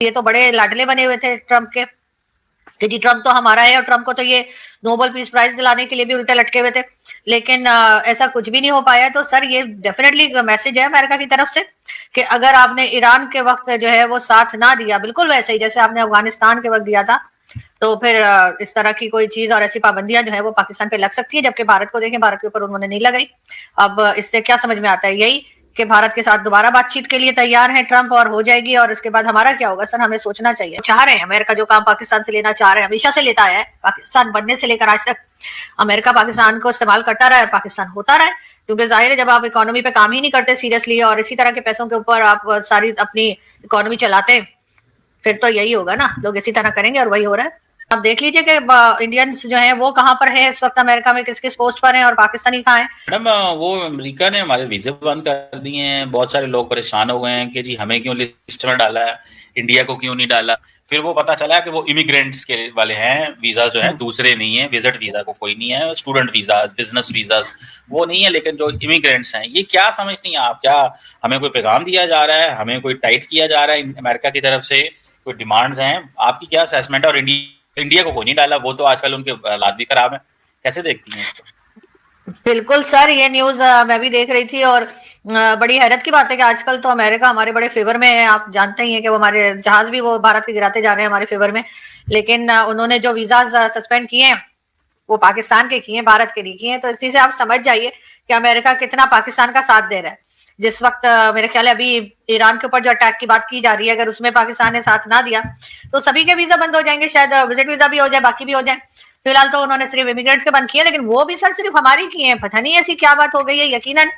ये तो बड़े लाडले बने हुए थे ट्रंप के कि जी ट्रंप तो हमारा है, और ट्रंप को तो ये नोबेल पीस प्राइज दिलाने के लिए भी उल्टे लटके हुए थे। लेकिन ऐसा कुछ भी नहीं हो पाया। तो सर ये डेफिनेटली मैसेज है अमेरिका की तरफ से कि अगर आपने ईरान के वक्त जो है वो साथ ना दिया, बिल्कुल वैसे ही जैसे आपने अफगानिस्तान के वक्त दिया था, तो फिर इस तरह की कोई चीज और ऐसी पाबंदियां जो है वो पाकिस्तान पे लग सकती है। जबकि भारत को देखें, भारत के ऊपर उन्होंने नहीं लगाई। अब इससे क्या समझ में आता है? यही कि भारत के साथ दोबारा बातचीत के लिए तैयार है ट्रंप, और हो जाएगी। और उसके बाद हमारा क्या होगा सर, हमें सोचना चाहिए। चाह रहे हैं अमेरिका जो काम पाकिस्तान से लेना चाह रहे हैं, हमेशा से लेता आया है। पाकिस्तान बनने से लेकर आज तक अमेरिका पाकिस्तान को इस्तेमाल करता रहा है, पाकिस्तान होता रहा है। क्योंकि जाहिर है जब आप इकोनॉमी पे काम ही नहीं करते सीरियसली, और इसी तरह के पैसों के ऊपर आप सारी अपनी इकोनॉमी चलाते हैं, फिर तो यही होगा ना, लोग इसी तरह करेंगे। और वही हो रहा है। आप देख लीजिए कि इंडियंस जो है वो कहाँ पर है इस वक्त, अमेरिका में किस किस पोस्ट पर है, और पाकिस्तानी कहाँ है। मैडम वो अमेरिका ने हमारे वीजे बंद कर दिए हैं। बहुत सारे लोग परेशान हो गए हैं कि जी हमें क्यों लिस्ट में डाला है, इंडिया को क्यों नहीं डाला। फिर वो पता चला कि वो इमिग्रेंट्स के वाले हैं, वीजा जो है दूसरे नहीं है, विजिट वीजा को कोई नहीं है, स्टूडेंट वीजाज, बिजनेस वीजाज वो नहीं है, लेकिन जो इमिग्रेंट्स हैं। ये क्या समझती हैं आप? क्या हमें कोई पैगाम दिया जा रहा है, हमें कोई टाइट किया जा रहा है अमेरिका की तरफ से, कोई डिमांड्स हैं? आपकी क्या असेसमेंट है? और इंडिया को कोई नहीं डाला, वो तो आजकल उनके हालात भी खराब है। कैसे देखती हैं इसको? बिल्कुल सर, ये न्यूज मैं भी देख रही थी, और बड़ी हैरत की बात है कि आजकल तो अमेरिका हमारे बड़े फेवर में है। आप जानते ही हैं कि वो हमारे जहाज भी वो भारत के गिराते जा रहे हैं हमारे फेवर में। लेकिन उन्होंने जो वीजाज सस्पेंड किए हैं वो पाकिस्तान के किए हैं, भारत के नहीं किए हैं। तो इसी से आप समझ जाइए कि अमेरिका कितना पाकिस्तान का साथ दे रहा है। जिस वक्त मेरे ख्याल है अभी ईरान के ऊपर जो अटैक की बात की जा रही है, अगर उसमें पाकिस्तान ने साथ ना दिया तो सभी के वीजा बंद हो जाएंगे, शायद विजिट वीजा भी हो जाए, बाकी भी हो जाए। फिलहाल तो उन्होंने सिर्फ इमिग्रेंट्स के बंद किए, लेकिन वो भी सर सिर्फ हमारी किए हैं। पता नहीं ऐसी क्या बात हो गई है। यकीनन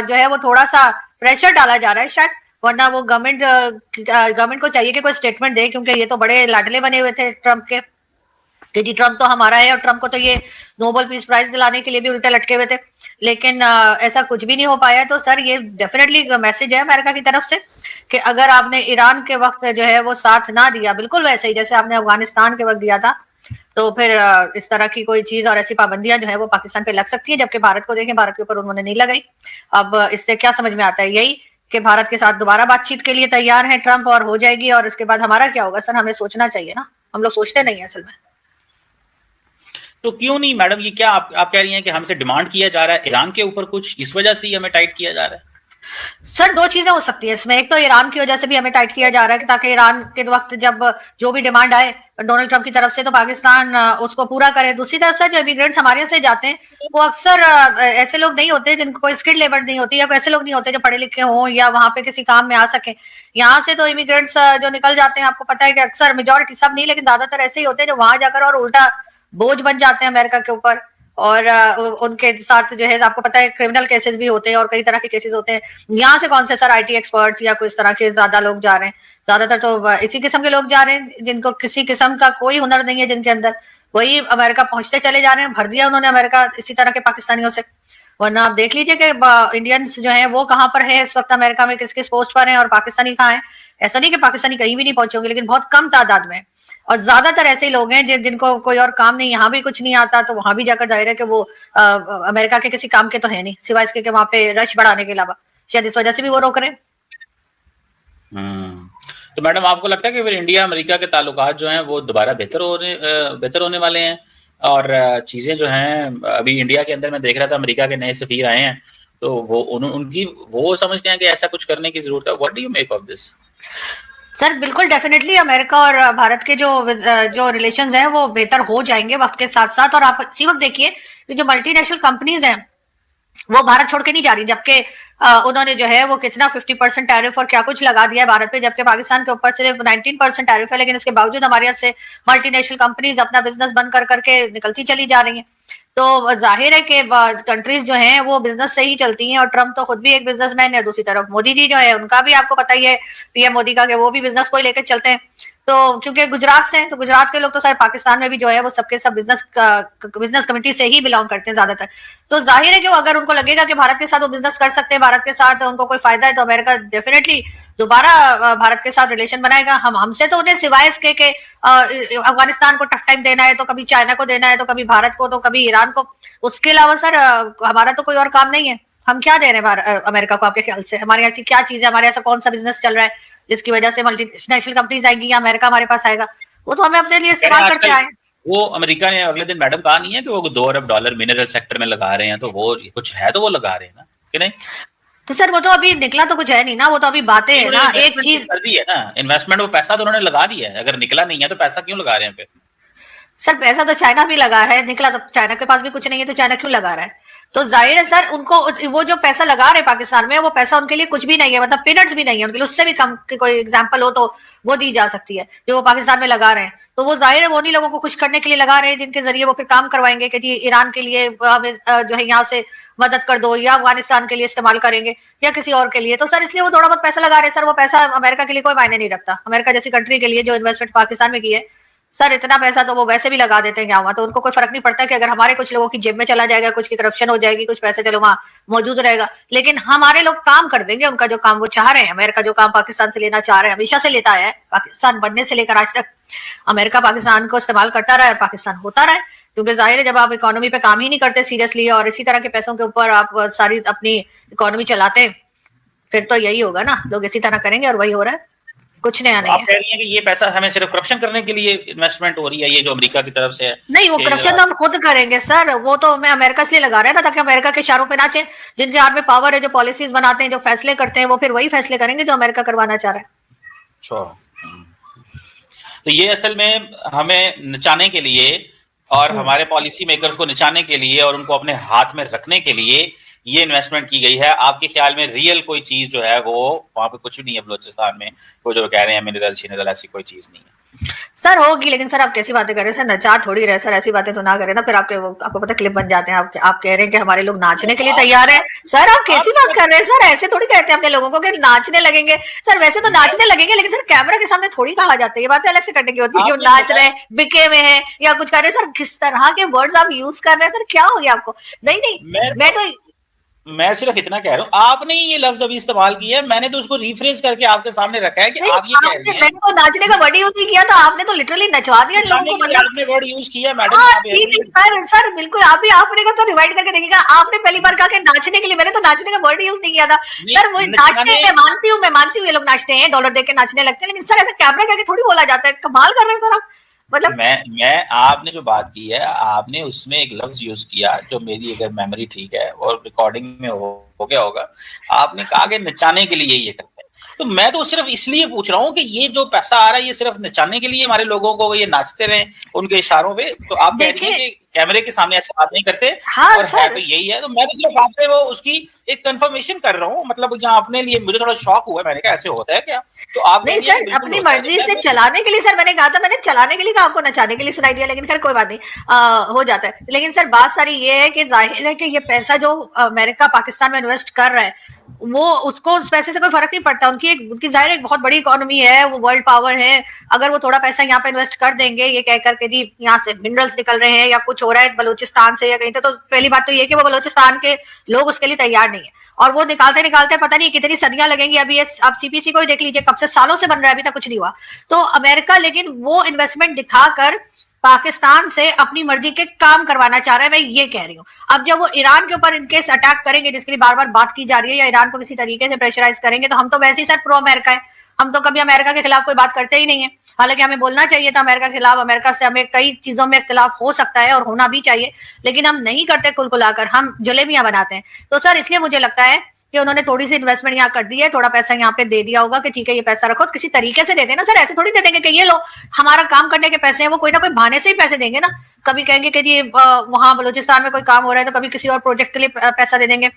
जो है वो थोड़ा सा प्रेशर डाला जा रहा है शायद, वरना वो गवर्नमेंट को चाहिए कि कोई स्टेटमेंट दे, क्योंकि ये तो बड़े लाडले बने हुए थे ट्रंप के कि जी ट्रंप तो हमारा है, और ट्रंप को तो ये नोबेल पीस प्राइज दिलाने के लिए भी उल्टे लटके हुए थे। लेकिन ऐसा कुछ भी नहीं हो पाया। तो सर ये डेफिनेटली मैसेज है अमेरिका की तरफ से कि अगर आपने ईरान के वक्त जो है वो साथ ना दिया, बिल्कुल वैसे ही जैसे आपने अफगानिस्तान के वक्त दिया था, तो फिर इस तरह की कोई चीज और ऐसी पाबंदियां जो है वो पाकिस्तान पे लग सकती है। जबकि भारत को देखें, भारत के ऊपर उन्होंने नहीं लगाई। अब इससे क्या समझ में आता है? यही कि भारत के साथ दोबारा बातचीत के लिए तैयार है ट्रंप, और हो जाएगी। और उसके बाद हमारा क्या होगा सर, हमें सोचना चाहिए ना। हम लोग सोचते नहीं है असल में। तो क्यों नहीं मैडम, ये क्या आप कह रही हैं कि हमसे डिमांड किया जा रहा है ईरान के ऊपर कुछ, इस वजह से ही हमें टाइट किया जा रहा है? सर दो चीजें हो सकती है इसमें। एक तो ईरान की वजह से भी हमें टाइट किया जा रहा है कि ताकि ईरान के वक्त जब जो भी डिमांड आए डोनाल्ड ट्रंप की तरफ से, तो पाकिस्तान उसको पूरा करे। दूसरी तरफ से जो इमिग्रेंट्स हमारे से जाते हैं वो अक्सर ऐसे लोग नहीं होते जिनको कोई स्किल्ड लेबर नहीं होती, या कोई ऐसे लोग नहीं होते जो पढ़े लिखे हों या वहां पे किसी काम में आ सके। यहाँ से तो इमिग्रेंट्स जो निकल जाते हैं, आपको पता है कि अक्सर मेजोरिटी, सब नहीं लेकिन ज्यादातर ऐसे ही होते हैं जो वहां जाकर और उल्टा बोझ बन जाते हैं अमेरिका के ऊपर। और उनके साथ जो है आपको पता है क्रिमिनल केसेस भी होते हैं, और कई तरह के केसेस होते हैं। यहाँ से कौन से सर आईटी एक्सपर्ट्स या कोई इस तरह के ज्यादा लोग जा रहे हैं? ज्यादातर तो इसी किस्म के लोग जा रहे हैं जिनको किसी किस्म का कोई हुनर नहीं है जिनके अंदर, वही अमेरिका पहुंचते चले जा रहे हैं। भर दिया उन्होंने अमेरिका इसी तरह के पाकिस्तानियों से। वरना आप देख लीजिए कि इंडियंस जो है वो कहाँ पर है इस वक्त, अमेरिका में किस किस पोस्ट पर है, और पाकिस्तानी कहाँ है। ऐसा नहीं कि पाकिस्तानी कहीं भी नहीं पहुंचे होंगे, लेकिन बहुत कम तादाद में। और ज्यादातर ऐसे ही लोग हैं जिनको कोई और काम नहीं, यहाँ भी कुछ नहीं आता, तो वहां भी जाकर जाहिर है कि वो अमेरिका के किसी काम के तो है नहीं, सिवाय इसके कि वहां पे रश बढ़ाने के अलावा। शायद इस वजह से भी वो रोक रहे हैं। हम्म। तो मैडम आपको लगता है कि फिर इंडिया अमेरिका के ताल्लुकात जो हैं वो दोबारा बेहतर होने वाले हैं? और चीज़ें जो हैं, अभी इंडिया के अंदर मैं देख रहा था अमेरिका के नए सफ़ीर आए हैं, तो उनकी वो समझते हैं कि ऐसा कुछ करने की ज़रूरत है। What do you make of this? Sir बिल्कुल डेफिनेटली अमेरिका और भारत के जो रिलेशंस हैं वो बेहतर हो जाएंगे वक्त के साथ साथ। और आप इसी वक्त देखिए कि जो मल्टीनेशनल कंपनीज हैं वो भारत छोड़ के नहीं जा रही, जबकि उन्होंने जो है वो कितना 50% टैरिफ और क्या कुछ लगा दिया है भारत पे, जबकि पाकिस्तान के ऊपर सिर्फ 19% टैरिफ है। लेकिन इसके बावजूद हमारे यहाँ से मल्टीनेशनल कंपनीज अपना बिजनेस बंद कर करके निकलती चली जा रही हैं। तो जाहिर है कि कंट्रीज जो हैं वो बिजनेस से ही चलती हैं, और ट्रंप तो खुद भी एक बिजनेसमैन है। दूसरी तरफ मोदी जी जो है उनका भी आपको पता ही है, पीएम मोदी का, कि वो भी बिजनेस को ही लेकर चलते हैं। तो क्योंकि गुजरात से हैं, तो गुजरात के लोग तो सारे पाकिस्तान में भी जो है वो सबके सब बिजनेस कम्युनिटी से ही बिलोंग करते हैं ज्यादातर। तो जाहिर है कि अगर उनको लगेगा कि भारत के साथ वो बिजनेस कर सकते हैं, भारत के साथ उनको कोई फायदा है, तो अमेरिका डेफिनेटली दोबारा भारत के साथ रिलेशन बनाएगा। हमसे तो उन्हें सिवाय इसके कि अफगानिस्तान को टफ टाइम देना है, तो कभी चाइना को देना है, तो कभी भारत को, तो कभी ईरान को। उसके अलावा सर हमारा तो कोई और काम नहीं है। हम क्या दे रहे हैं अमेरिका को आपके ख्याल से? हमारे ऐसी क्या चीज है, हमारे ऐसा कौन सा बिजनेस चल रहा है जिसकी वजह से मल्टीनेशनल कंपनीज आएंगी या अमेरिका हमारे पास आएगा? वो तो हमें अपने लिए इस्तेमाल करते आए। वो अमेरिका ने अगले दिन मैडम कहा नहीं है कि वो $2 अरब मिनरल सेक्टर में लगा रहे हैं, तो वो कुछ है तो वो लगा रहे हैं ना, कि नहीं? तो सर वो तो अभी निकला तो कुछ है नहीं ना, वो तो अभी बातें है ना। एक चीज कर दी है ना, इन्वेस्टमेंट, वो पैसा तो उन्होंने लगा दिया है, अगर निकला नहीं है तो पैसा क्यों लगा रहे हैं फिर? सर पैसा तो चाइना भी लगा रहा है, निकला तो चाइना के पास भी कुछ नहीं है, तो चाइना क्यों लगा रहा है? तो जाहिर है सर, उनको वो जो पैसा लगा रहे पाकिस्तान में, वो पैसा उनके लिए कुछ भी नहीं है, मतलब पीनट्स भी नहीं है उनके लिए। उससे भी कम की कोई एग्जांपल हो तो वो दी जा सकती है जो वो पाकिस्तान में लगा रहे हैं। तो वो जाहिर है वो उन्हीं लोगों को खुश करने के लिए लगा रहे हैं जिनके जरिए वो फिर काम करवाएंगे कि जी ईरान के लिए हमें जो है यहाँ से मदद कर दो, या अफगानिस्तान के लिए इस्तेमाल करेंगे, या किसी और के लिए। तो सर इसलिए वो थोड़ा बहुत पैसा लगा रहे हैं सर। वो पैसा अमेरिका के लिए कोई मायने नहीं रखता। अमेरिका जैसी कंट्री के लिए जो इन्वेस्टमेंट पाकिस्तान में की है सर, इतना पैसा तो वो वैसे भी लगा देते हैं यहाँ वहां, तो उनको कोई फर्क नहीं पड़ता कि अगर हमारे कुछ लोगों की जेब में चला जाएगा, कुछ की करप्शन हो जाएगी, कुछ पैसे चलो वहां मौजूद रहेगा, लेकिन हमारे लोग काम कर देंगे उनका जो काम वो चाह रहे हैं। अमेरिका जो काम पाकिस्तान से लेना चाह रहे हैं, हमेशा से लेता है, पाकिस्तान बनने से लेकर आज तक अमेरिका पाकिस्तान को इस्तेमाल करता रहा है, पाकिस्तान होता रहा है। क्योंकि जाहिर है जब आप इकोनॉमी पे काम ही नहीं करते सीरियसली और इसी तरह के पैसों के ऊपर आप सारी अपनी इकोनॉमी चलाते हैं, फिर तो यही होगा ना, लोग इसी तरह करेंगे और वही हो रहा है, कुछ नया नहीं है। आप कह रही हैं कि ये पैसा हमें सिर्फ करप्शन करने के लिए इन्वेस्टमेंट हो रही है, ये जो अमेरिका की तरफ से है? नहीं, वो करप्शन तो हम खुद करेंगे सर, वो तो हमें अमेरिका इसलिए लगा रहे हैं ना ताकि अमेरिका के इशारों पे नाचे। जिनके हाथ में पावर है, जो पॉलिसीज बनाते हैं, जो फैसले करते हैं, वो फिर वही फैसले करेंगे जो अमेरिका करवाना चाह रहा है। अच्छा, तो ये असल में हमें नचाने के लिए और हमारे पॉलिसी मेकर्स को नचाने के लिए और उनको अपने हाथ में रखने के लिए ये इन्वेस्टमेंट की गई है। आपके ख्याल में रियल कोई चीज जो है वो वहां पे कुछ भी नहीं है बलूचिस्तान में, वो जो कह रहे हैं मिनरल शिनरल, ऐसी कोई चीज नहीं है सर। होगी, लेकिन सर आप कैसी बातें कर रहे हैं सर, नचा थोड़ी रहे सर, ऐसी बातें तो ना करें ना, फिर आपको पता क्लिप बन जाते हैं। आप कह रहे हैं कि हमारे लोग नाचने के लिए तैयार है। सर आप कैसी बात कर रहे हैं सर, ऐसे थोड़ी कहते हैं अपने लोगों को कि नाचने लगेंगे। सर वैसे तो नाचने लगेंगे, लेकिन सर कैमरा के सामने थोड़ी कहा जाता है, ये बातें अलग से करने की होती है कि वो नाच रहे हैं, बिके हुए हैं या कुछ कर रहे हैं। सर किस तरह के वर्ड्स आप यूज कर रहे हैं सर, क्या हो गया आपको? नहीं मैं तो मैं सिर्फ इतना कह रहा हूँ, आपने ये लफ्ज अभी इस्तेमाल किया है, मैंने तो उसको रिफ्रेज करके आपके सामने रखा है कि आप ये कह रही हैं। मैंने तो नाचने का वर्ड यूज नहीं किया था, आपने तो लिटरली नचवा दिया लोगों को। मतलब आपने वर्ड यूज किया मैडम। हाँ ठीक है सर, सर बिल्कुल आप भी आपने का तो रिवाइंड करके देखिएगा। आपने पहली बार कहा कि नाचने के लिए, मैंने तो नाचने का वर्ड यूज नहीं किया था सर। वो नाचते हैं, मैं मानती हूँ ये लोग नाचते हैं, डॉलर देके नाचने लगते हैं, लेकिन सर ऐसे कैमरा करके थोड़ी बोला जाता है। कमाल कर रहे हैं सर आप। मतलब मैं आपने जो बात की है, आपने उसमें एक लफ्ज यूज किया जो मेरी अगर मेमोरी ठीक है और रिकॉर्डिंग में हो गया होगा, आपने कहा कि नचाने के लिए ये करते हैं। तो मैं तो सिर्फ इसलिए पूछ रहा हूँ कि ये जो पैसा आ रहा है ये सिर्फ नचाने के लिए, हमारे लोगों को ये नाचते रहे उनके इशारों पे। तो आप कह रही हैं कि कैमरे के सामने ऐसे बात नहीं करते। हाँ, और है तो यही है। तो मैं तो सिर्फ आपसे वो उसकी एक कंफर्मेशन कर रहा हूँ, मतलब यहाँ अपने लिए मुझे थोड़ा शौक हुआ, मैंने कहा ऐसे होता है क्या? तो आप नहीं सर, अपनी मर्जी से चलाने के लिए सर, मैंने कहा था, मैंने चलाने के लिए कहा, आपको नचाने के लिए सुनाई दिया, लेकिन खैर कोई बात नहीं, हो जाता है। लेकिन सर बात सारी ये है कि जाहिर है कि ये पैसा जो अमेरिका पाकिस्तान में इन्वेस्ट कर रहा है, वो उसको उस पैसे से कोई फर्क नहीं पड़ता। उनकी जाहिर एक बहुत बड़ी इकोनॉमी है, वो वर्ल्ड पावर है। अगर वो थोड़ा पैसा यहाँ पे इन्वेस्ट कर देंगे, ये कह करके जी यहाँ से मिनरल्स निकल रहे हैं या कुछ हो रहा है बलूचिस्तान से या कहीं, तो पहली बात तो ये कि वो बलूचिस्तान के लोग उसके लिए तैयार नहीं है, और वो निकालते निकालते पता नहीं कितनी सदियां लगेंगी। अभी ये आप सीपीसी को ही देख लीजिए, कब से सालों से बन रहा है, अभी तक कुछ नहीं हुआ। तो अमेरिका लेकिन वो इन्वेस्टमेंट दिखाकर पाकिस्तान से अपनी मर्जी के काम करवाना चाह रहा है, मैं ये कह रही हूँ। अब जब वो ईरान के ऊपर इनकेस अटैक करेंगे, जिसके लिए बार बार बात की जा रही है, या ईरान को किसी तरीके से प्रेशराइज करेंगे, तो हम तो वैसे ही सर प्रो अमेरिका है, हम तो कभी अमेरिका के खिलाफ कोई बात करते ही नहीं है। हालांकि हमें बोलना चाहिए था अमेरिका के खिलाफ, अमेरिका से हमें कई चीजों में इख्तिलाफ हो सकता है और होना भी चाहिए, लेकिन हम नहीं करते कुलकुलाकर, हम जलेबियां बनाते हैं। तो सर इसलिए मुझे लगता है कि उन्होंने थोड़ी सी इन्वेस्टमेंट यहाँ कर दी है, थोड़ा पैसा यहाँ पे दे दिया होगा कि ठीक है ये पैसा रखो, किसी तरीके से दे देना सर, ऐसे थोड़ी दे देंगे कि ये लो हमारा काम करने के पैसे हैं। वो कोई ना कोई बहाने से ही पैसे देंगे ना, कभी कहेंगे कि जी वहां बलूचिस्तान में कोई काम हो रहा है, तो कभी किसी और प्रोजेक्ट के लिए पैसा दे देंगे।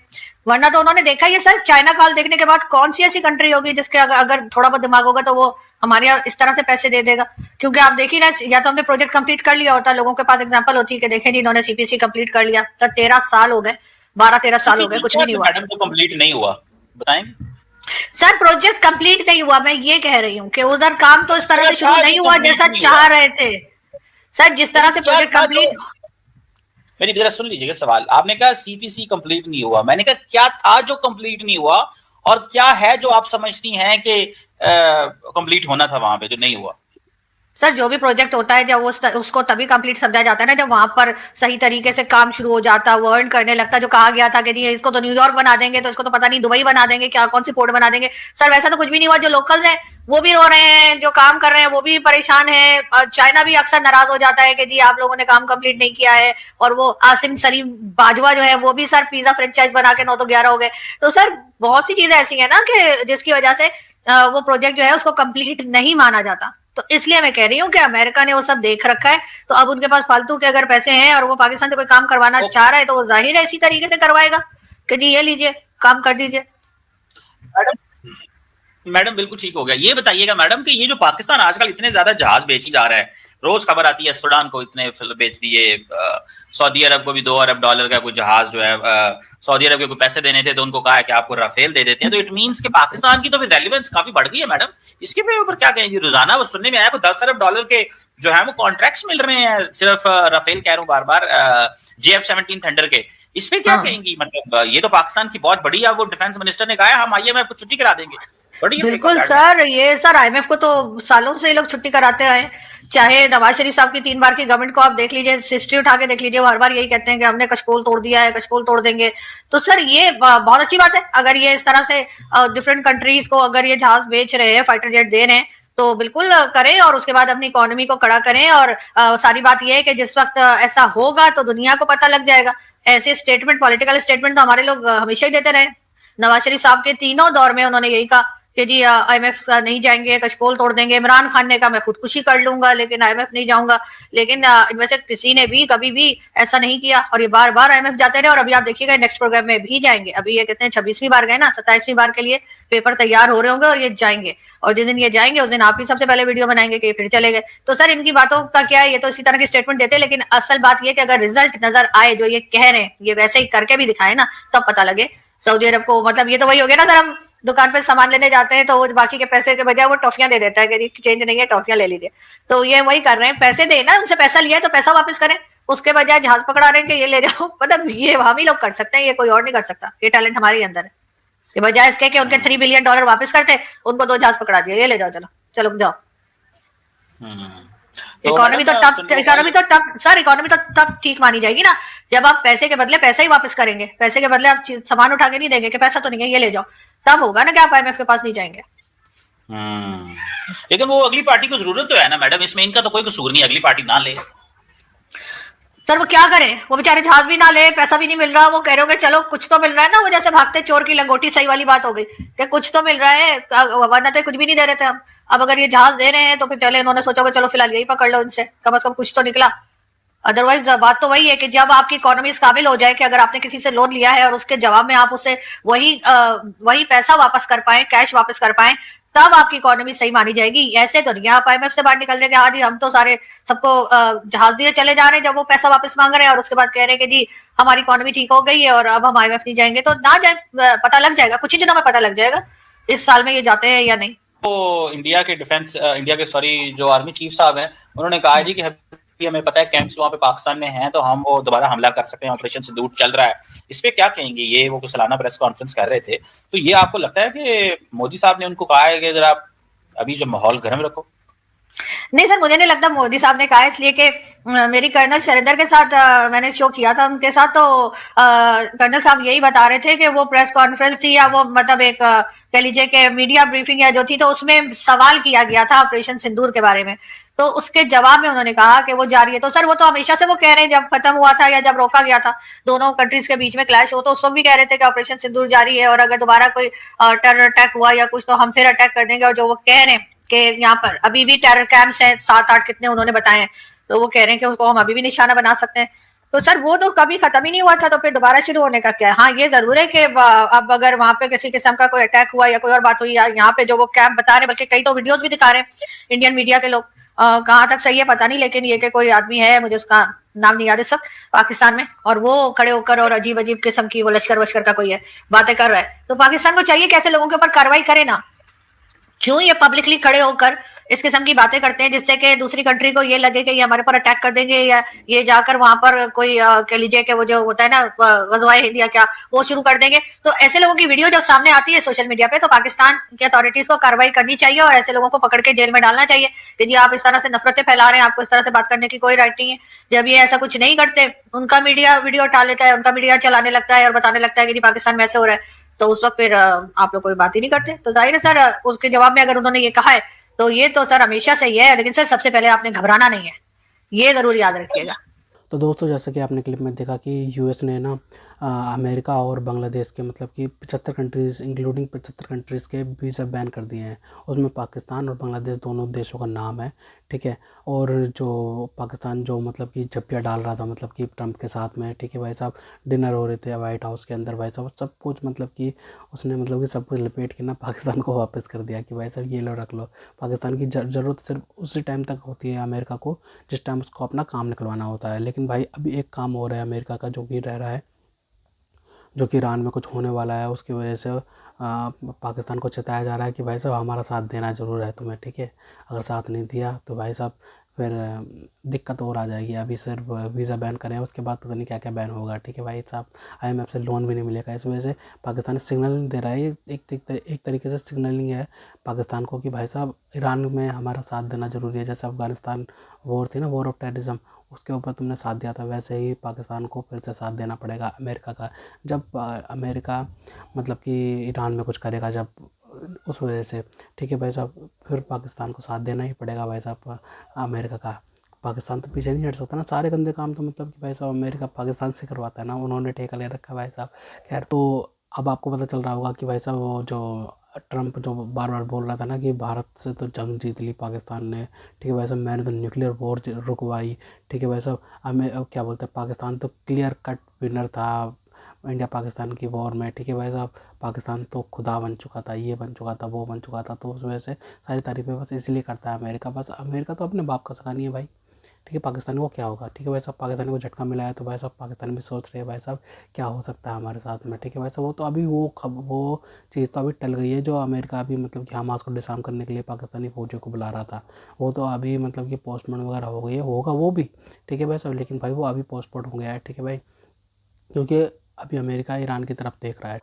वरना तो उन्होंने देखा ये सर, चाइना काल देखने के बाद कौन सी ऐसी कंट्री होगी जिसके अगर थोड़ा बहुत दिमाग होगा तो वो हमारे यहाँ इस तरह से पैसे दे देगा। क्योंकि आप देखिए ना, या तो हमने प्रोजेक्ट कंप्लीट कर लिया होता, लोगों के पास एग्जाम्पल होती है कि देखें जी इन्होंने सीपीसी कंप्लीट कर लिया, तो 13 साल हो गए, 12-13 साल हो गए, कुछ भी नहीं हुआ। मैडम तो कंप्लीट नहीं हुआ, बताएं सर। प्रोजेक्ट कंप्लीट नहीं हुआ, मैं ये कह रही हूँ कि उधर काम तो इस तरह से शुरू नहीं हुआ जैसा चाह रहे थे सर, जिस तरह से प्रोजेक्ट कंप्लीट। मेरी जरा सुन लीजिएगा सवाल। आपने कहा सीपीसी कंप्लीट नहीं हुआ, मैंने कहा क्या था जो कंप्लीट नहीं हुआ, और क्या है जो आप समझती हैं कि कंप्लीट होना था वहां पे जो नहीं हुआ? सर जो भी प्रोजेक्ट होता है जब उसको तभी कंप्लीट समझा जाता है ना जब वहां पर सही तरीके से काम शुरू हो जाता, वो अर्न करने लगता। जो कहा गया था कि नहीं इसको तो न्यूयॉर्क बना देंगे, तो इसको तो पता नहीं दुबई बना देंगे, क्या कौन सी पोर्ट बना देंगे। सर वैसा तो कुछ भी नहीं हुआ। जो लोकल्स हैं वो भी रो रहे हैं, जो काम कर रहे हैं वो भी परेशान है। चाइना भी अक्सर नाराज हो जाता है कि जी आप लोगों ने काम कंप्लीट नहीं किया है। और वो आसिम सलीम बाजवा जो है वो भी सर पिज्जा फ्रेंचाइज बना के 9 तो 11 हो गए। तो सर बहुत सी चीजें ऐसी है ना कि जिसकी वजह से वो प्रोजेक्ट जो है उसको कंप्लीट नहीं माना जाता। तो इसलिए मैं कह रही हूँ कि अमेरिका ने वो सब देख रखा है, तो अब उनके पास फालतू के अगर पैसे हैं और वो पाकिस्तान से कोई काम करवाना चाह रहा है तो वो जाहिर है इसी तरीके से करवाएगा कि जी ये लीजिए काम कर दीजिए। मैडम बिल्कुल ठीक हो गया। ये बताइएगा मैडम कि ये जो पाकिस्तान आजकल इतने ज्यादा जहाज बेची जा रहा है, रोज खबर आती है सूडान को इतने बेच दिए, सऊदी अरब को भी $2 अरब का कोई जहाज जो है, सऊदी अरब के कोई पैसे देने थे तो उनको कहा है कि आपको राफेल दे देते हैं। तो इट मींस कि पाकिस्तान की तो फिर रेलेवेंस काफी बढ़ गई है मैडम। इसके ऊपर क्या कहेंगे? रोजाना वो सुनने में आया को $10 अरब के जो है वो कॉन्ट्रैक्ट्स मिल रहे हैं सिर्फ राफेल कह रहा हूँ बार बार, JF-17 थंडर के। इस पे क्या कहेंगी? मतलब ये तो पाकिस्तान की बहुत बड़ी, वो डिफेंस मिनिस्टर ने कहा है हम IMF को छुट्टी करा देंगे। बिल्कुल सर, ये सर IMF को तो सालों से ये लोग छुट्टी कराते आए। चाहे नवाज शरीफ साहब की 3 बार की गवर्नमेंट को आप देख लीजिए, हिस्ट्री उठा के देख लीजिए, वो हर बार यही कहते हैं कि हमने कशकोल तोड़ दिया है, कशकोल तोड़ देंगे। तो सर ये बहुत अच्छी बात है अगर ये इस तरह से डिफरेंट कंट्रीज को अगर ये जहाज बेच रहे हैं, फाइटर जेट दे रहे हैं तो बिल्कुल करें और उसके बाद अपनी इकोनॉमी को खड़ा करें। और सारी बात यह है कि जिस वक्त ऐसा होगा तो दुनिया को पता लग जाएगा। ऐसे स्टेटमेंट, पॉलिटिकल स्टेटमेंट तो हमारे लोग हमेशा ही देते रहे। नवाज शरीफ साहब के तीनों दौर में उन्होंने यही कहा कि जी IMF नहीं जाएंगे, कशकोल तोड़ देंगे। इमरान खान ने कहा मैं खुदकुशी कर लूंगा लेकिन IMF नहीं जाऊंगा। लेकिन इनमें से किसी ने भी कभी भी ऐसा नहीं किया और ये बार बार IMF जाते रहे। और अभी आप देखिएगा नेक्स्ट प्रोग्राम में भी जाएंगे। अभी ये कहते हैं 26वीं बार गए ना, 27वीं बार के लिए पेपर तैयार हो रहे होंगे और ये जाएंगे। और जिस दिन ये जाएंगे उस दिन आप ही सबसे पहले वीडियो बनाएंगे कि फिर चले गए। तो सर इनकी बातों का क्या है, ये तो इसी तरह की स्टेटमेंट देते हैं। लेकिन असल बात ये कि अगर रिजल्ट नजर आए जो ये कह रहे हैं, ये वैसे ही करके भी दिखाए ना, तब पता लगे। सऊदी अरब को मतलब ये तो वही हो गया ना सर, हम दुकान पे सामान लेने जाते हैं तो वो बाकी के पैसे के बजाय वो टॉफियां दे देता है कि चेंज नहीं है, टॉफियां ले लीजिए। तो ये वही कर रहे हैं, पैसे देना, उनसे पैसा लिया है तो पैसा वापस करें। उसके बजाय जहाज पकड़ा रहे हैं कि ये ले जाओ। मतलब ये हम ही लोग कर सकते हैं, ये कोई और नहीं कर सकता। ये टैलेंट हमारे अंदर है। ये बजाय इसके कि उनके $3 बिलियन वापस करते, उनको 2 जहाज पकड़ा दिया, ये ले जाओ, चलो चलो जाओ। इकोनॉमी तो तब ठीक मानी जाएगी ना जब आप पैसे के बदले पैसा ही वापस करेंगे। पैसे के बदले आप सामान उठा के नहीं देंगे कि पैसा तो नहीं है ये ले जाओ, तब होगा ना कि आप IMF के पास नहीं जाएंगे। लेकिन वो अगली पार्टी को जरूरत तो है ना मैडम, इसमें इनका तो कोई कसूर नहीं, अगली पार्टी ना ले। सर वो क्या करें, वो बेचारे जहाज भी ना ले, पैसा भी नहीं मिल रहा। वो कह रहे होंगे चलो कुछ तो मिल रहा है ना, वो जैसे भागते चोर की लंगोटी सही वाली बात हो गई कि कुछ तो मिल रहा है, वरना तो कुछ भी नहीं दे रहे थे हम। अब अगर ये जहाज दे रहे हैं तो फिर पहले इन्होंने सोचा कि चलो फिलहाल यही पकड़ लो इनसे, कम से कम कुछ तो निकला। अदरवाइज बात तो वही है कि जब आपकी इकोनॉमी इस काबिल हो जाए कि अगर आपने किसी से लोन लिया है और उसके जवाब में आप उसे वही पैसा वापस कर पाए, कैश वापस कर पाए, तब आपकी इकोनॉमी सही मानी जाएगी। ऐसे तो नहीं आप IMF से बाहर निकल रहे कि हाँ जी हम तो सारे सबको जहाज दिए चले जा रहे हैं, जब वो पैसा वापस मांग रहे हैं और उसके बाद कह रहे हैं कि जी हमारी इकोनॉमी ठीक हो गई है और अब हम IMF नहीं जाएंगे। तो ना जाए, पता लग जाएगा, कुछ ही दिनों में पता लग जाएगा इस साल में ये जाते हैं या नहीं। तो इंडिया के जो आर्मी चीफ साहब हैं उन्होंने कहा है जी कि हमें पता है कैंप्स वहां पे पाकिस्तान में हैं तो हम वो दोबारा हमला कर सकते हैं, ऑपरेशन सिंदूर चल रहा है। इस पे क्या कहेंगे? ये वो सालाना प्रेस कॉन्फ्रेंस कर रहे थे, तो ये आपको लगता है कि मोदी साहब ने उनको कहा है कि जरा अभी जो माहौल गर्म रखो? नहीं सर, मुझे नहीं लगता मोदी साहब ने कहा है, इसलिए कि मेरी कर्नल शैलेंद्र के साथ मैंने शो किया था उनके साथ, तो कर्नल साहब यही बता रहे थे कि वो प्रेस कॉन्फ्रेंस थी या वो मतलब एक कह लीजिए कि मीडिया ब्रीफिंग या जो थी, तो उसमें सवाल किया गया था ऑपरेशन सिंदूर के बारे में। तो उसके जवाब में उन्होंने कहा कि वो जारी है। तो सर वो तो हमेशा से वो कह रहे हैं, जब खत्म हुआ था या जब रोका गया था दोनों कंट्रीज के बीच में क्लैश हो, तो उस वक्त भी कह रहे थे कि ऑपरेशन सिंदूर जारी है और अगर दोबारा कोई टेरर अटैक हुआ या कुछ तो हम फिर अटैक कर देंगे। और जो वो कह रहे हैं कि यहाँ पर अभी भी टेरर कैंप्स हैं 7-8 कितने उन्होंने बताए हैं, तो वो कह रहे हैं कि उसको हम अभी भी निशाना बना सकते हैं। तो सर वो तो कभी खत्म ही नहीं हुआ था, तो फिर दोबारा शुरू होने का क्या है? हाँ ये जरूर है कि अब अगर वहां पे किसी किस्म का कोई अटैक हुआ या कोई और बात हुई, या यहाँ पे जो वो कैंप बता रहे हैं, बल्कि कई तो वीडियोस भी दिखा रहे हैं इंडियन मीडिया के लोग, कहाँ तक सही है पता नहीं, लेकिन ये कि कोई आदमी है, मुझे उसका नाम नहीं याद इस वक्त, पाकिस्तान में, और वो खड़े होकर और अजीब अजीब किस्म की वो लश्कर वश्कर का कोई है बातें कर रहा है। तो पाकिस्तान को चाहिए कैसे लोगों के ऊपर कार्रवाई करे ना। क्यों ये पब्लिकली खड़े होकर इस किस्म की बातें करते हैं जिससे कि दूसरी कंट्री को ये लगे कि ये हमारे पर अटैक कर देंगे, या ये जाकर वहां पर कोई कह लीजिए कि वो जो होता है ना गजवाए हिंद या क्या वो शुरू कर देंगे। तो ऐसे लोगों की वीडियो जब सामने आती है सोशल मीडिया पे तो पाकिस्तान की अथॉरिटीज को कार्रवाई करनी चाहिए और ऐसे लोगों को पकड़ के जेल में डालना चाहिए कि जी आप इस तरह से नफरतें फैला रहे हैं, आपको इस तरह से बात करने की कोई राइट नहीं है। जब ये ऐसा कुछ नहीं करते, उनका मीडिया वीडियो उठा लेता है, उनका मीडिया चलाने लगता है और बताने लगता है कि जी पाकिस्तान में ऐसे हो रहा है, तो उस वक्त फिर आप लोग कोई बात ही नहीं करते। तो जाहिर है सर उसके जवाब में अगर उन्होंने ये कहा है तो ये तो सर हमेशा से ही है, लेकिन सर सबसे पहले आपने घबराना नहीं है, ये जरूर याद रखिएगा। तो दोस्तों जैसा कि आपने क्लिप में देखा कि यूएस ने ना अमेरिका और बांग्लादेश के मतलब कि 75 कंट्रीज़ इंक्लूडिंग 75 कंट्रीज़ के वीज़ा बैन कर दिए हैं। उसमें पाकिस्तान और बांग्लादेश दोनों देशों का नाम है, ठीक है। और जो पाकिस्तान जो मतलब कि जप्पियाँ डाल रहा था मतलब कि ट्रंप के साथ में, ठीक है भाई साहब, डिनर हो रहे थे वाइट हाउस के अंदर भाई साहब, सब कुछ मतलब कि उसने मतलब कि सब कुछ लपेट के ना पाकिस्तान को वापस कर दिया कि भाई साहब ये लो रख लो। पाकिस्तान की ज़रूरत सिर्फ उसी टाइम तक होती है अमेरिका को जिस टाइम उसको अपना काम निकलवाना होता है। लेकिन भाई अभी एक काम हो रहा है अमेरिका का जो कि रह रहा है, जो कि ईरान में कुछ होने वाला है, उसकी वजह से पाकिस्तान को चेताया जा रहा है कि भाई साहब हमारा साथ देना ज़रूर है तुम्हें, ठीक है। अगर साथ नहीं दिया तो भाई साहब फिर दिक्कत और आ जाएगी। अभी सिर्फ वीज़ा बैन करें, उसके बाद पता नहीं क्या क्या बैन होगा, ठीक है भाई साहब। आईएमएफ से लोन भी नहीं मिलेगा। इस वजह से पाकिस्तान सिग्नलिंग दे रहा है, एक तरीके से सिग्नलिंग है पाकिस्तान को कि भाई साहब ईरान में हमारा साथ देना ज़रूरी है। जैसे अफ़गानिस्तान वॉर थी ना, वॉर ऑफ टेररिज्म, उसके ऊपर तुमने साथ दिया था, वैसे ही पाकिस्तान को फिर से साथ देना पड़ेगा अमेरिका का। जब अमेरिका मतलब कि ईरान में कुछ करेगा जब, उस वजह से, ठीक है भाई साहब, फिर पाकिस्तान को साथ देना ही पड़ेगा भाई साहब अमेरिका का। पाकिस्तान तो पीछे नहीं हट सकता ना, सारे गंदे काम तो मतलब कि भाई साहब अमेरिका पाकिस्तान से करवाता है ना, उन्होंने ठेका ले रखा है भाई साहब। खैर, तो अब आपको पता चल रहा होगा कि भाई साहब वो जो ट्रंप जो बार बार बोल रहा था ना कि भारत से तो जंग जीत ली पाकिस्तान ने, ठीक है भाई साहब, मैंने तो न्यूक्लियर वॉर रुकवाई, ठीक है भाई साहब, हमें क्या बोलते हैं, पाकिस्तान तो क्लियर कट विनर था इंडिया पाकिस्तान की वॉर में, ठीक है भाई साहब। पाकिस्तान तो खुदा बन चुका था, ये बन चुका था, वो बन चुका था। तो उस वजह से सारी तारीफें बस इसलिए करता है अमेरिका। बस अमेरिका तो अपने बाप का सगा नहीं है भाई, ठीक है। पाकिस्तान को क्या होगा, ठीक है भाई साहब, पाकिस्तान को झटका मिला है तो भाई साहब पाकिस्तान भी सोच रहे हैं भाई साहब क्या हो सकता है हमारे साथ में, ठीक है भाई साहब। वो तो अभी वो चीज़ तो अभी टल गई है, जो अमेरिका अभी मतलब कि हमास को डिसआर्म करने के लिए पाकिस्तानी फौजियों को बुला रहा था, वो तो अभी मतलब कि पोस्टपोन वगैरह हो गई है, होगा वो भी, ठीक है भाई साहब। लेकिन भाई वो अभी पोस्टपोन हो गया है, ठीक है भाई, क्योंकि अभी अमेरिका ईरान की तरफ देख रहा है।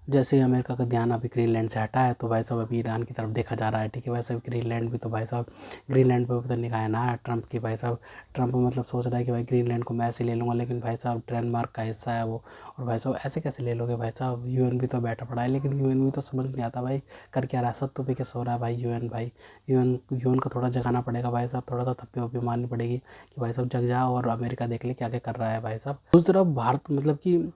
जैसे ही अमेरिका का ध्यान अभी ग्रीनलैंड से हटा है तो भाई साहब अभी ईरान की तरफ देखा जा रहा है, ठीक है भाई साहब। ग्रीनलैंड भी तो भाई साहब, ग्रीनलैंड पे पता नहीं कहा है ना ट्रंप की भाई साहब। ट्रंप मतलब सोच रहा है कि भाई ग्रीनलैंड को मैं ऐसे ले लूँगा, लेकिन भाई साहब डेनमार्क का हिस्सा है वो, और भाई साहब ऐसे कैसे ले लोगे भाई साहब। यूएन भी तो बैठा पड़ा है, लेकिन यूएन भी तो समझ नहीं आता भाई कर क्या रहा है, सब तो भी कैसे हो रहा है भाई यूएन भाई। यूएन को थोड़ा जगाना पड़ेगा भाई साहब, थोड़ा सा थप्पी वप्पी मारनी पड़ेगी कि भाई साहब जग जा और अमेरिका देख ले क्या क्या कर रहा है भाई साहब। दूसरी तरफ भारत मतलब कि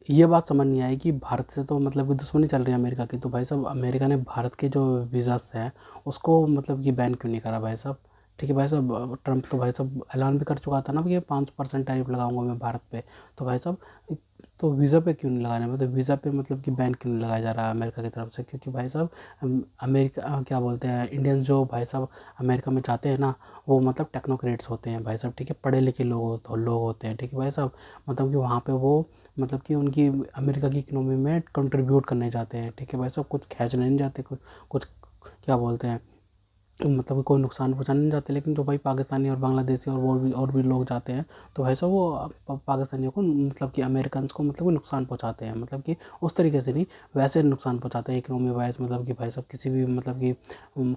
ये बात समझ नहीं आई कि भारत से तो मतलब कि दुश्मनी चल रही है अमेरिका की, तो भाई साहब अमेरिका ने भारत के जो वीज़ास हैं उसको मतलब कि बैन क्यों नहीं करा भाई साहब, ठीक है भाई साहब। ट्रंप तो भाई साहब ऐलान भी कर चुका था ना कि 5% टैरिफ लगाऊंगा मैं भारत पे, तो भाई साहब तो वीज़ा पे क्यों नहीं लगाने, मतलब वीज़ा पे मतलब कि बैन क्यों नहीं लगाया जा रहा है अमेरिका की तरफ से। क्योंकि भाई साहब अमेरिका क्या बोलते हैं, इंडियंस जो भाई साहब अमेरिका में जाते हैं ना, वो मतलब टेक्नोक्रेट्स होते हैं भाई साहब, ठीक है, पढ़े लिखे लोग होते हैं, ठीक है भाई साहब। मतलब कि वहाँ पे वो मतलब कि उनकी अमेरिका की इकोनॉमी में कंट्रीब्यूट करने जाते हैं, ठीक है भाई साहब, कुछ खींचने नहीं जाते, कुछ क्या बोलते हैं मतलब कि कोई नुकसान पहुंचाने नहीं जाते। लेकिन जो भाई पाकिस्तानी और बांग्लादेशी और भी लोग जाते हैं तो भाई साहब वो पाकिस्तानियों को मतलब कि अमेरिकन्स को मतलब कि नुकसान पहुंचाते हैं, मतलब कि उस तरीके से नहीं, वैसे नुकसान पहुंचाते हैं इकोनॉमी वाइज, मतलब कि भाई साहब किसी भी मतलब कि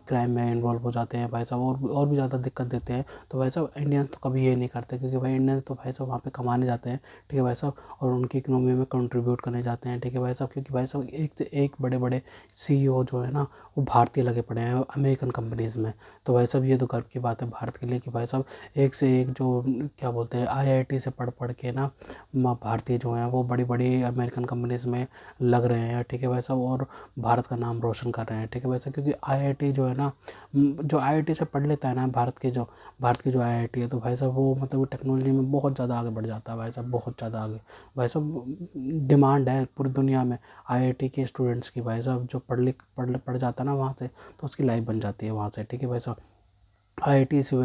क्राइम में इन्वॉल्व हो जाते हैं भाई साहब, और भी ज़्यादा दिक्कत देते हैं। तो भाई साहब इंडियंस तो कभी ये नहीं करते, क्योंकि भाई इंडियंस तो भाई साहब वहाँ पे कमाने जाते हैं, ठीक है भाई साहब, और उनकी इकोनॉमी में कंट्रीब्यूट करने जाते हैं, ठीक है भाई साहब। क्योंकि भाई साहब एक से एक बड़े बड़े सीईओ जो है ना वो भारतीय लगे पड़े हैं अमेरिकन कंपनीज़ में। तो भाई साहब ये तो गर्व की बात है भारत के लिए कि भाई साहब एक से एक जो क्या बोलते हैं आईआईटी से पढ़ पढ़ के ना भारतीय जो हैं वो बड़ी बड़ी अमेरिकन कंपनीज़ में लग रहे हैं, ठीक है भाई साहब, और भारत का नाम रोशन कर रहे हैं, ठीक है भाई साहब। क्योंकि आईआईटी जो है ना, जो आईआईटी से पढ़ लेता है ना भारत की जो आईआईटी है, तो भाई साहब वो मतलब टेक्नोलॉजी में बहुत ज़्यादा आगे बढ़ जाता है भाई साहब, बहुत ज़्यादा आगे। भाई साहब डिमांड है पूरी दुनिया में आईआईटी के स्टूडेंट्स की भाई साहब, जो पढ़ जाता है ना वहाँ से, तो उसकी लाइफ बन जाती है वहाँ से, ठीक है भाई साहब। आईआईटी इसी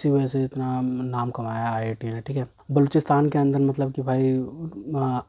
वजह से इतना नाम कमाया आईआईटी ने, ठीक है। बलूचिस्तान के अंदर मतलब कि भाई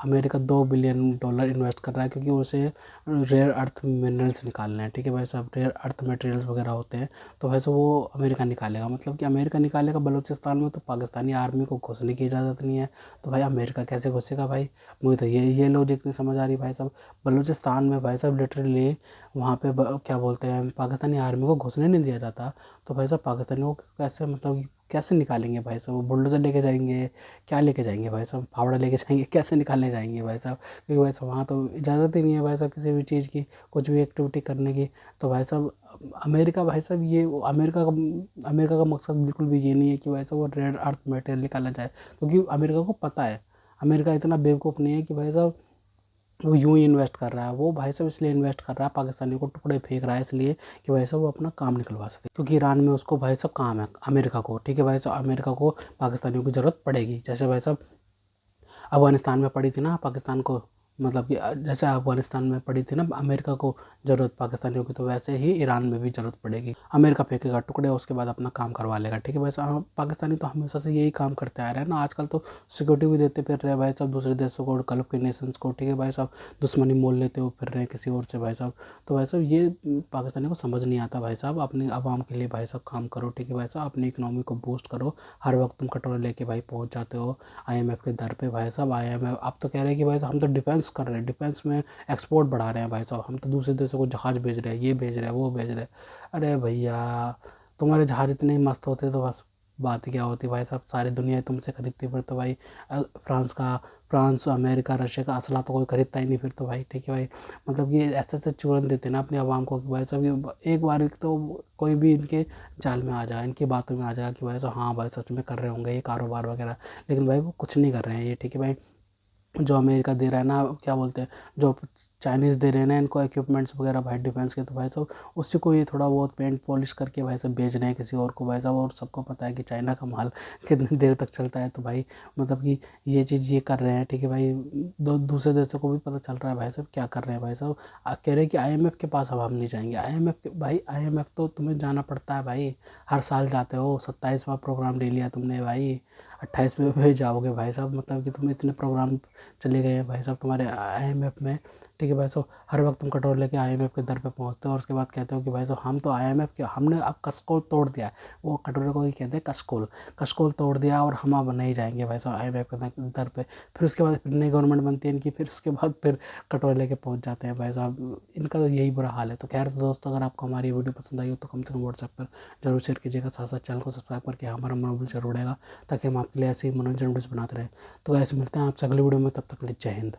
अमेरिका $2 बिलियन इन्वेस्ट कर रहा है, क्योंकि उसे रेयर अर्थ मिनरल्स निकालने हैं, ठीक है भाई साहब। रेयर अर्थ मटेरियल्स वगैरह होते हैं, तो वैसे वो अमेरिका निकालेगा, मतलब कि अमेरिका निकालेगा बलूचिस्तान में, तो पाकिस्तानी आर्मी को घुसने की इजाज़त नहीं है, तो भाई अमेरिका कैसे घुसेगा भाई। मुझे तो ये लॉजिक नहीं समझ आ रही भाई साहब। बलूचिस्तान में भाई साहब लिटरली वहाँ पे क्या बोलते हैं, पाकिस्तानी आर्मी को घुसने नहीं दिया जाता, तो भाई साहब पाकिस्तानियों को कैसे, मतलब कि कैसे निकालेंगे भाई साहब। वो बुलडोज़र लेके जाएंगे, क्या लेके जाएंगे भाई साहब, फावड़ा लेके जाएंगे, कैसे निकालने जाएंगे भाई साहब, क्योंकि भाई साहब वहाँ तो इजाज़त ही नहीं है भाई साहब किसी भी चीज़ की, कुछ भी एक्टिविटी करने की। तो भाई साहब अमेरिका भाई साहब ये अमेरिका का मकसद बिल्कुल भी ये नहीं है कि भाई साहब वो रेयर अर्थ मटेरियल निकाला जाए, क्योंकि अमेरिका को पता है, अमेरिका इतना बेवकूफ़ नहीं है कि भाई साहब वो यूं ही इन्वेस्ट कर रहा है। वो भाई साहब इसलिए इन्वेस्ट कर रहा है, पाकिस्तानी को टुकड़े फेंक रहा है इसलिए कि भाई साहब वो अपना काम निकलवा सके, क्योंकि ईरान में उसको भाई साहब काम है अमेरिका को, ठीक है भाई साहब। अमेरिका को पाकिस्तानियों की ज़रूरत पड़ेगी, जैसे भाई साहब अफ़गानिस्तान में पड़ी थी ना पाकिस्तान को, मतलब कि जैसे अफ़गानिस्तान में पड़ी थी ना अमेरिका को ज़रूरत पाकिस्तानियों की, तो वैसे ही ईरान में भी ज़रूरत पड़ेगी। अमेरिका फेंकेगा टुकड़े, उसके बाद अपना काम करवा लेगा, ठीक है। वैसे पाकिस्तानी तो हमेशा से यही काम करते आ रहे हैं ना, आजकल तो सिक्योरिटी भी देते फिर रहे हैं भाई साहब दूसरे देशों को, गल्फ के नेशंस को, ठीक है भाई साहब। दुश्मनी मोल लेते हुए फिर रहे हैं किसी और से भाई साहब। तो भाई साहब ये पाकिस्तानी को समझ नहीं आता भाई साहब। अपनी आवाम के लिए भाई साहब काम करो, ठीक है भाई साहब। अपनी इकनॉमी को बूस्ट करो, हर वक्त तुम कटोरे लेके भाई पहुँच जाते हो आईएमएफ के दर पे भाई साहब। आईएमएफ अब तो कह रहे हैं कि भाई साहब हम तो डिफेंस कर रहे हैं, डिफेंस में एक्सपोर्ट बढ़ा रहे हैं भाई साहब, हम तो दूसरे देशों को जहाज़ भेज रहे हैं, ये भेज रहे हैं, वो भेज रहे हैं। अरे भैया तुम्हारे जहाज़ इतने ही मस्त होते तो बस बात क्या होती भाई साहब, सारी दुनिया तुमसे खरीदती, फिर तो भाई फ्रांस अमेरिका रशिया का असला तो कोई खरीदता ही नहीं फिर तो भाई, ठीक है भाई। मतलब कि ऐसे ऐसे चूरन देते ना अपनी आवाम को कि भाई साहब ये एक बार तो कोई भी इनके जाल में आ जाए, इनकी बातों में आ जाए कि भाई साहब हाँ भाई सच में कर रहे होंगे ये कारोबार वगैरह, लेकिन भाई वो कुछ नहीं कर रहे हैं ये, ठीक है भाई। जो अमेरिका दे रहा है ना, क्या बोलते हैं, जो चाइनीज़ दे रहे हैं ना इनको इक्विपमेंट्स वगैरह भाई डिफेंस के, तो भाई साहब उसी को ये थोड़ा बहुत पेंट पॉलिश करके भाई साहब बेच रहे हैं किसी और को भाई साहब। और सबको पता है कि चाइना का माल कितनी देर तक चलता है, तो भाई मतलब कि ये चीज़ ये कर रहे हैं, ठीक है भाई। दूसरे देशों को भी पता चल रहा है भाई साहब क्या कर रहे हैं भाई साहब। कह रहे हैं कि आईएमएफ के पास अब हम नहीं जाएंगे। आईएमएफ तो तुम्हें जाना पड़ता है भाई, हर साल जाते हो। 27वां प्रोग्राम ले लिया तुमने भाई, 28वें पे जाओगे भाई साहब। मतलब कि तुम इतने प्रोग्राम चले गए हैं भाई साहब तुम्हारे आईएमएफ में, ठीक है भाई साहब। हर वक्त तुम कटोर लेके आईएमएफ के दर पे पहुंचते हो और उसके बाद कहते हो कि भाई साहब हम तो आईएमएफ के, हमने अब कसकोल तोड़ दिया है। वो कटोरे को ही कहते हैं कसकोल तोड़ दिया और हम अब नहीं जाएंगे भाई साहब आईएमएफ के दर पे। फिर उसके बाद फिर नई गवर्नमेंट बनती है इनकी, फिर उसके बाद फिर कटोरे लेके पहुँच जाते हैं भाई साहब। इनका तो यही बुरा हाल है। तो खैर तो दोस्तों, अगर आपको हमारी वीडियो पसंद आई हो तो कम से कम व्हाट्सएप पर जरूर शेयर कीजिएगा, साथ साथ चैनल को सब्सक्राइब करके हमारा मनोबल जरूर बढ़ेगा, ताकि हम आपके लिए ऐसे ही मनोरंजन वीडियोस बनाते रहें। तो ऐसे मिलते हैं आपसे अगली वीडियो में, तब तक के लिए जय हिंद।